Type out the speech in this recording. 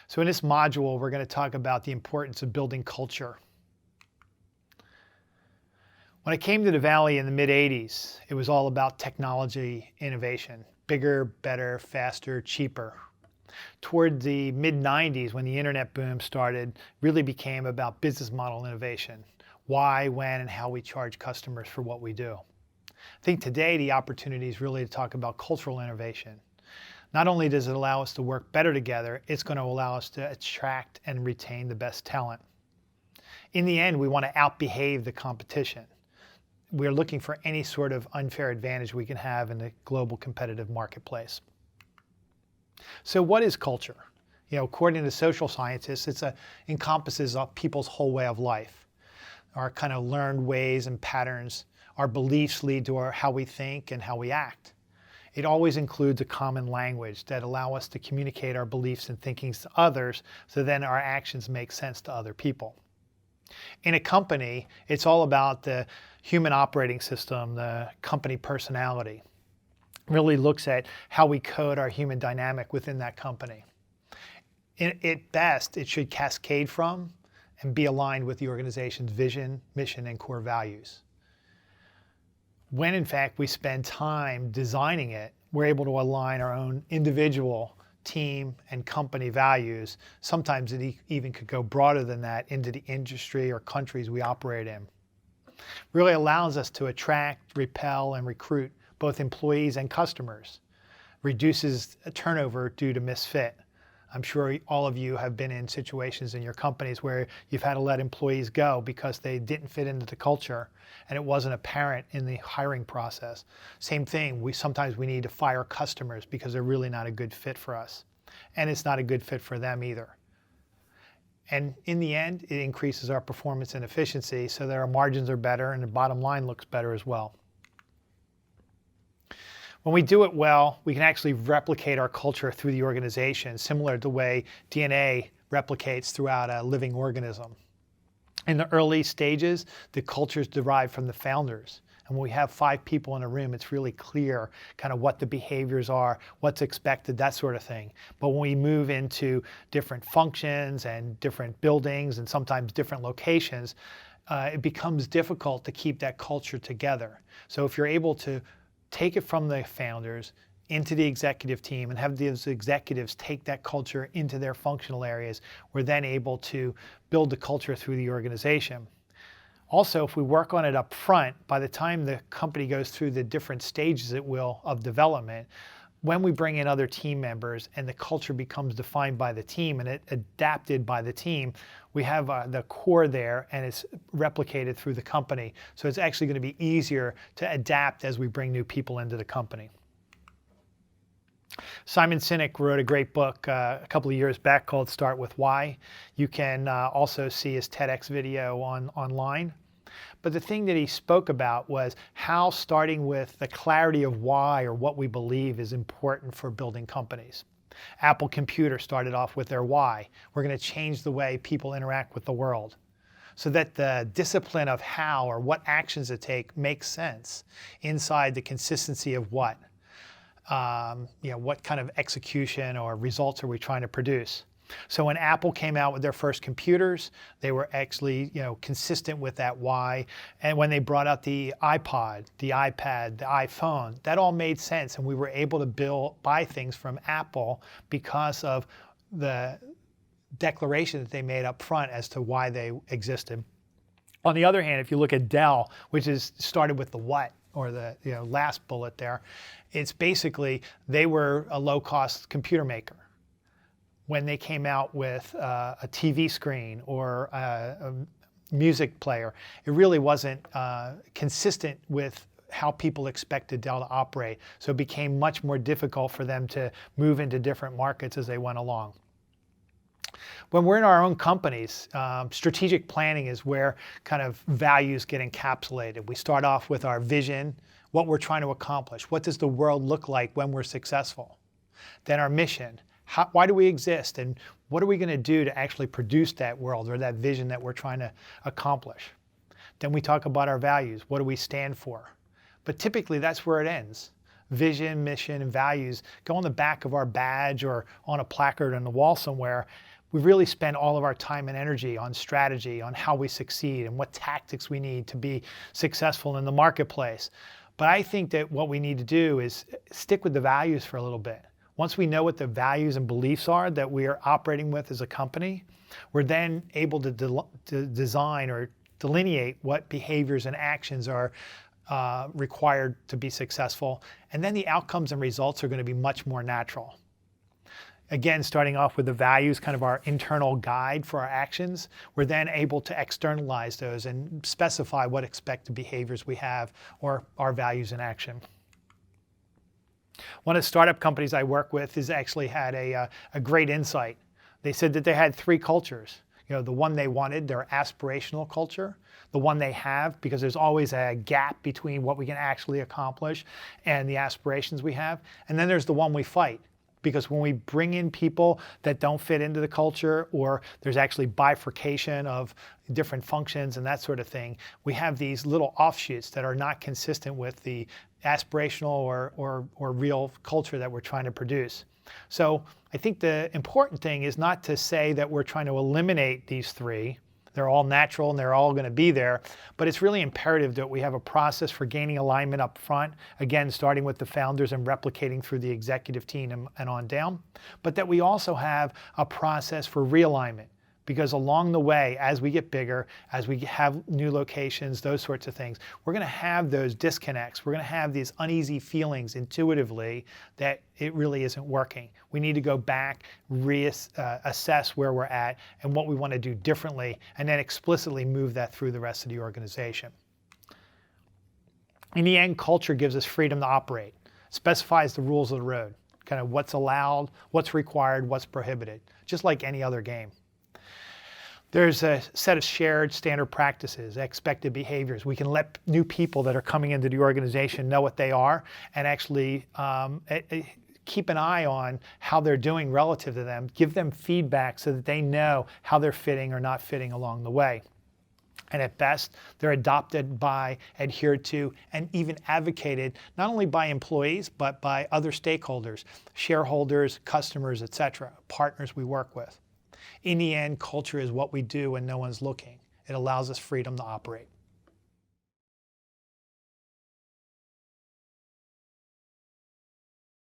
So in this module, we're going to talk about the importance of building culture. When I came to the Valley in the mid-'80s, it was all about technology innovation. Bigger, better, faster, cheaper. Toward the mid-'90s, when the internet boom started, really became about business model innovation. Why, when, and how we charge customers for what we do. I think today the opportunity is really to talk about cultural innovation. Not only does it allow us to work better together, it's going to allow us to attract and retain the best talent. In the end, we want to outbehave the competition. We're looking for any sort of unfair advantage we can have in the global competitive marketplace. So what is culture? According to social scientists, it encompasses people's whole way of life. Our kind of learned ways and patterns. Our beliefs lead to how we think and how we act. It always includes a common language that allow us to communicate our beliefs and thinkings to others, so then our actions make sense to other people. In a company, it's all about the human operating system, the company personality. It really looks at how we code our human dynamic within that company. At best, it should cascade from and be aligned with the organization's vision, mission, and core values. When in fact we spend time designing it, we're able to align our own individual, team, and company values. Sometimes it even could go broader than that into the industry or countries we operate in. Really allows us to attract, repel, and recruit both employees and customers. Reduces turnover due to misfit. I'm sure all of you have been in situations in your companies where you've had to let employees go because they didn't fit into the culture and it wasn't apparent in the hiring process. Same thing, sometimes we need to fire customers because they're really not a good fit for us. And it's not a good fit for them either. And in the end, it increases our performance and efficiency so that our margins are better and the bottom line looks better as well. When we do it well, we can actually replicate our culture through the organization, similar to the way DNA replicates throughout a living organism. In the early stages, the culture is derived from the founders. And when we have 5 people in a room, it's really clear kind of what the behaviors are, what's expected, that sort of thing. But when we move into different functions and different buildings and sometimes different locations, it becomes difficult to keep that culture together. So if you're able to take it from the founders into the executive team and have those executives take that culture into their functional areas, we're then able to build the culture through the organization. Also, if we work on it up front, by the time the company goes through the different stages of development, when we bring in other team members and the culture becomes defined by the team and adapted by the team, we have the core there and it's replicated through the company. So it's actually going to be easier to adapt as we bring new people into the company. Simon Sinek wrote a great book a couple of years back called Start With Why. You can also see his TEDx video online. But the thing that he spoke about was how starting with the clarity of why or what we believe is important for building companies. Apple Computer started off with their why. We're going to change the way people interact with the world. So that the discipline of how or what actions to take makes sense inside the consistency of what. What kind of execution or results are we trying to produce? So when Apple came out with their first computers, they were actually, consistent with that why. And when they brought out the iPod, the iPad, the iPhone, that all made sense. And we were able to buy things from Apple because of the declaration that they made up front as to why they existed. On the other hand, if you look at Dell, which started with the what, or the last bullet there, it's basically they were a low-cost computer maker. When they came out with a TV screen or a music player, it really wasn't consistent with how people expected Dell to operate. So it became much more difficult for them to move into different markets as they went along. When we're in our own companies, strategic planning is where kind of values get encapsulated. We start off with our vision, what we're trying to accomplish. What does the world look like when we're successful? Then our mission. Why do we exist? And what are we going to do to actually produce that world or that vision that we're trying to accomplish? Then we talk about our values. What do we stand for? But typically that's where it ends. Vision, mission, and values go on the back of our badge or on a placard on the wall somewhere. we really spend all of our time and energy on strategy, on how we succeed and what tactics we need to be successful in the marketplace. But I think that what we need to do is stick with the values for a little bit. Once we know what the values and beliefs are that we are operating with as a company, we're then able to design or delineate what behaviors and actions are required to be successful. And then the outcomes and results are going to be much more natural. Again, starting off with the values, kind of our internal guide for our actions, we're then able to externalize those and specify what expected behaviors we have or our values in action. One of the startup companies I work with has actually had a great insight. They said that they had 3 cultures. You know, the one they wanted, their aspirational culture, the one they have, because there's always a gap between what we can actually accomplish and the aspirations we have. And then there's the one we fight. Because when we bring in people that don't fit into the culture, or there's actually bifurcation of different functions and that sort of thing, we have these little offshoots that are not consistent with the aspirational or real culture that we're trying to produce. So I think the important thing is not to say that we're trying to eliminate these 3. They're all natural and they're all going to be there, but it's really imperative that we have a process for gaining alignment up front, again, starting with the founders and replicating through the executive team and on down, but that we also have a process for realignment. Because along the way, as we get bigger, as we have new locations, those sorts of things, we're going to have those disconnects. We're going to have these uneasy feelings intuitively that it really isn't working. We need to go back, assess where we're at and what we want to do differently, and then explicitly move that through the rest of the organization. In the end, culture gives us freedom to operate, specifies the rules of the road, kind of what's allowed, what's required, what's prohibited, just like any other game. There's a set of shared standard practices, expected behaviors. We can let new people that are coming into the organization know what they are and actually keep an eye on how they're doing relative to them, give them feedback so that they know how they're fitting or not fitting along the way. And at best, they're adopted by, adhered to, and even advocated not only by employees, but by other stakeholders, shareholders, customers, etc., partners we work with. In the end, culture is what we do when no one's looking. It allows us freedom to operate.